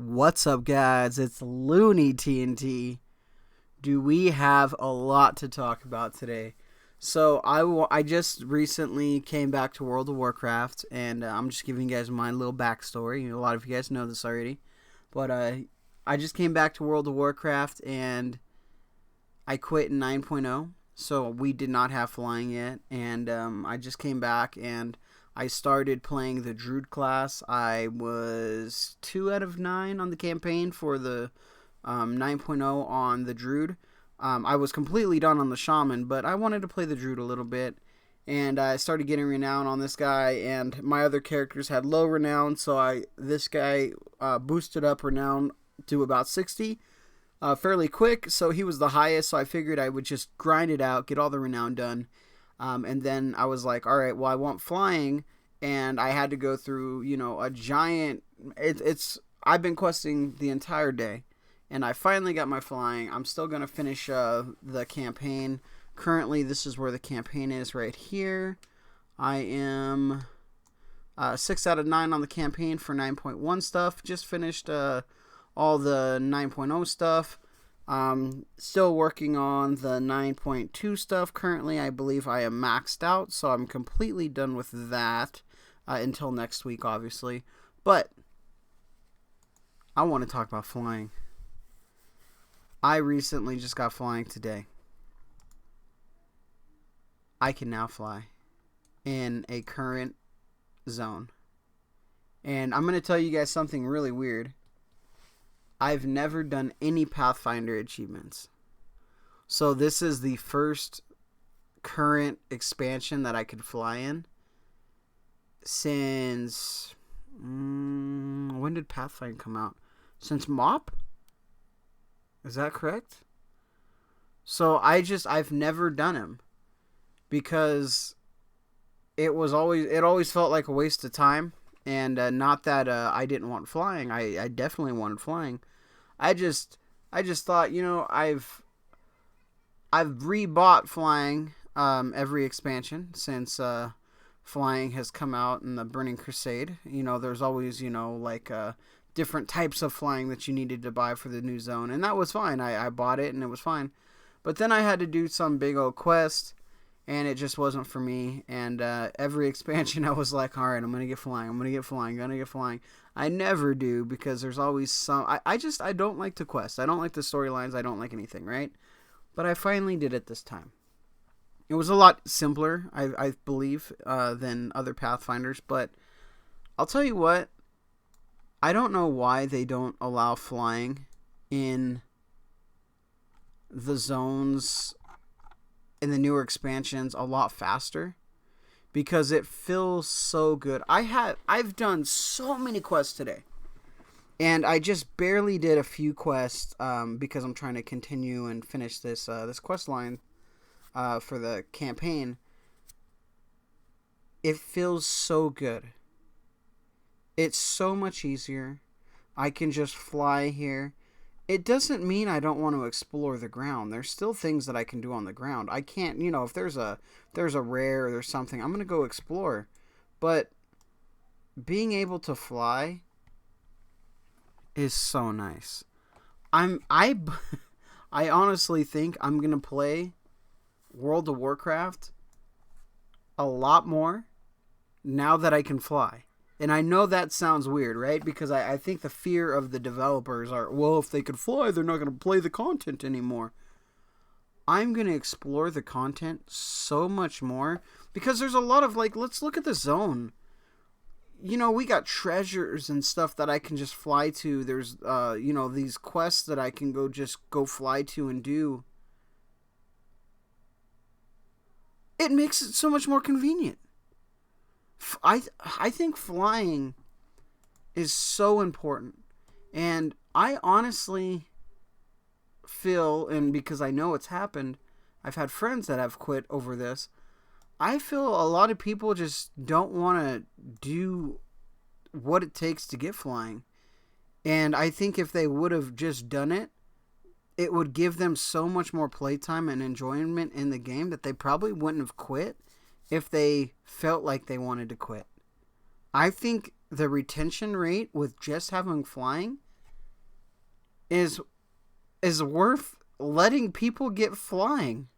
What's up, guys? It's Looney TNT. Do we have a lot to talk about today? I just recently came back to World of Warcraft, and I'm just giving you guys my little backstory. A lot of you guys know this already, but I just came back to World of Warcraft, and I quit in 9.0, so we did not have flying yet, and I just came back, and I started playing the Druid class. I was 2 out of 9 on the campaign for the 9.0 on the Druid. I was completely done on the Shaman, but I wanted to play the Druid a little bit. And I started getting renown on this guy, and my other characters had low renown, so this guy boosted up renown to about 60 fairly quick, so he was the highest, so I figured I would just grind it out, get all the renown done. And then I was like, all right, well, I want flying, and I had to go through, a giant. I've been questing the entire day, and I finally got my flying. I'm still gonna finish the campaign. Currently, this is where the campaign is right here. I am 6 out of 9 on the campaign for 9.1 stuff. Just finished all the 9.0 stuff. Still working on the 9.2 stuff currently. I believe I am maxed out, so I'm completely done with that until next week, obviously. But I want to talk about flying. I recently just got flying today. I can now fly in a current zone. And I'm going to tell you guys something really weird. I've never done any Pathfinder achievements. So this is the first current expansion that I could fly in since... when did Pathfinder come out? Since MoP? Is that correct? So I've never done him. Because it always felt like a waste of time. And not that I didn't want flying. I definitely wanted flying. I just thought, I've rebought flying every expansion since flying has come out in the Burning Crusade. There's always, different types of flying that you needed to buy for the new zone. And that was fine. I bought it and it was fine. But then I had to do some big old quest. And it just wasn't for me. And every expansion I was like, all right, I'm going to get flying. I'm going to get flying. I'm going to get flying. I never do because there's always some... I don't like to quest. I don't like the storylines. I don't like anything, right? But I finally did it this time. It was a lot simpler, I believe, than other Pathfinders. But I'll tell you what. I don't know why they don't allow flying in the zones... in the newer expansions a lot faster because it feels so good. I've done so many quests today, and I just barely did a few quests because I'm trying to continue and finish this quest line for the campaign. It feels so good. It's so much easier. I can just fly here. It doesn't mean I don't want to explore the ground. There's still things that I can do on the ground. I can't, if there's a rare or there's something, I'm going to go explore. But being able to fly is so nice. I honestly think I'm going to play World of Warcraft a lot more now that I can fly. And I know that sounds weird, right? Because I think the fear of the developers are, well, if they could fly, they're not going to play the content anymore. I'm going to explore the content so much more. Because there's a lot of, let's look at the zone. We got treasures and stuff that I can just fly to. There's, these quests that I can go fly to and do. It makes it so much more convenient. I think flying is so important, and I honestly feel, and because I know it's happened, I've had friends that have quit over this. I feel a lot of people just don't want to do what it takes to get flying, and I think if they would have just done it, it would give them so much more playtime and enjoyment in the game that they probably wouldn't have quit if they felt like they wanted to quit. I think the retention rate with just having flying is worth letting people get flying.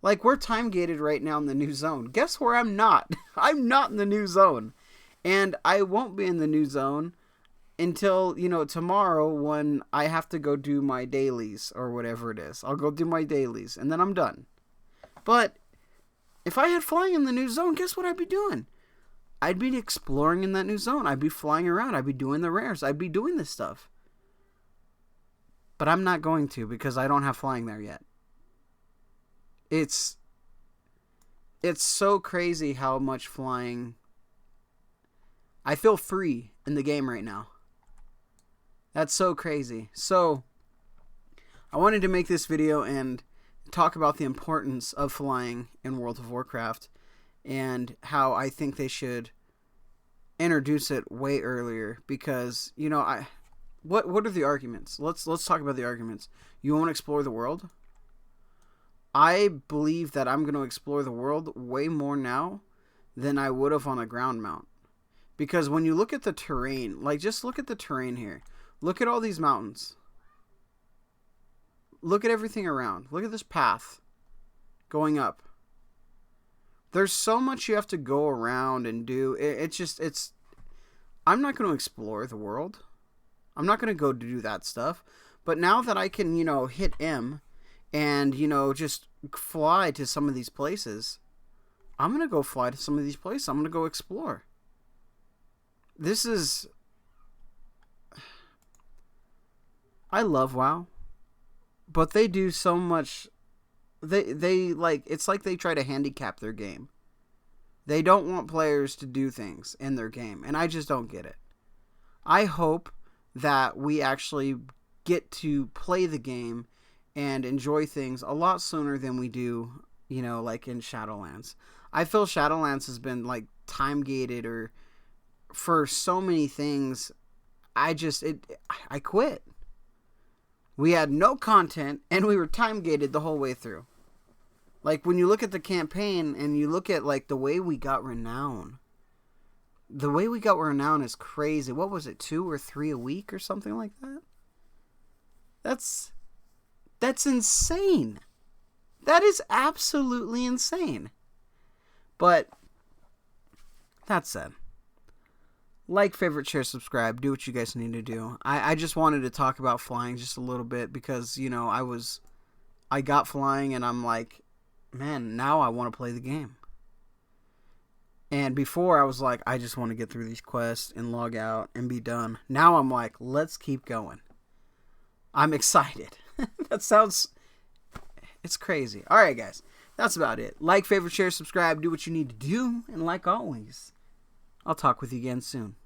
Like, we're time gated right now in the new zone. Guess where I'm not? I'm not in the new zone. And I won't be in the new zone until, tomorrow when I have to go do my dailies or whatever it is. I'll go do my dailies and then I'm done. But if I had flying in the new zone, guess what I'd be doing? I'd be exploring in that new zone. I'd be flying around. I'd be doing the rares. I'd be doing this stuff. But I'm not going to because I don't have flying there yet. It's so crazy how much flying... I feel free in the game right now. That's so crazy. So, I wanted to make this video and talk about the importance of flying in World of Warcraft and how I think they should introduce it way earlier because, what are the arguments? Let's talk about the arguments. You want to explore the world? I believe that I'm going to explore the world way more now than I would have on a ground mount. Because when you look at the terrain, like just look at the terrain here. Look at all these mountains. Look at everything around. Look at this path going up. There's so much you have to go around and do. I'm not going to explore the world. I'm not going to go do that stuff. But now that I can, hit M and, just fly to some of these places, I'm going to go fly to some of these places. I'm going to go explore. I love WoW, but they do so much. It's like they try to handicap their game. They don't want players to do things in their game, and I just don't get it. I hope that we actually get to play the game and enjoy things a lot sooner than we do, like in ShadowLands. I feel ShadowLands has been like time gated or for so many things. I quit. We had no content and we were time gated the whole way through. Like when you look at the campaign and you look at like the way we got renown. The way we got renown is crazy. What was it, 2 or 3 a week or something like that? That's insane. That is absolutely insane. But that said, like, favorite, share, subscribe, do what you guys need to do. I just wanted to talk about flying just a little bit because, I got flying and I'm like, man, now I want to play the game. And before I was like, I just want to get through these quests and log out and be done. Now I'm like, let's keep going. I'm excited. It's crazy. Alright, guys. That's about it. Like, favorite, share, subscribe, do what you need to do. And like always, I'll talk with you again soon.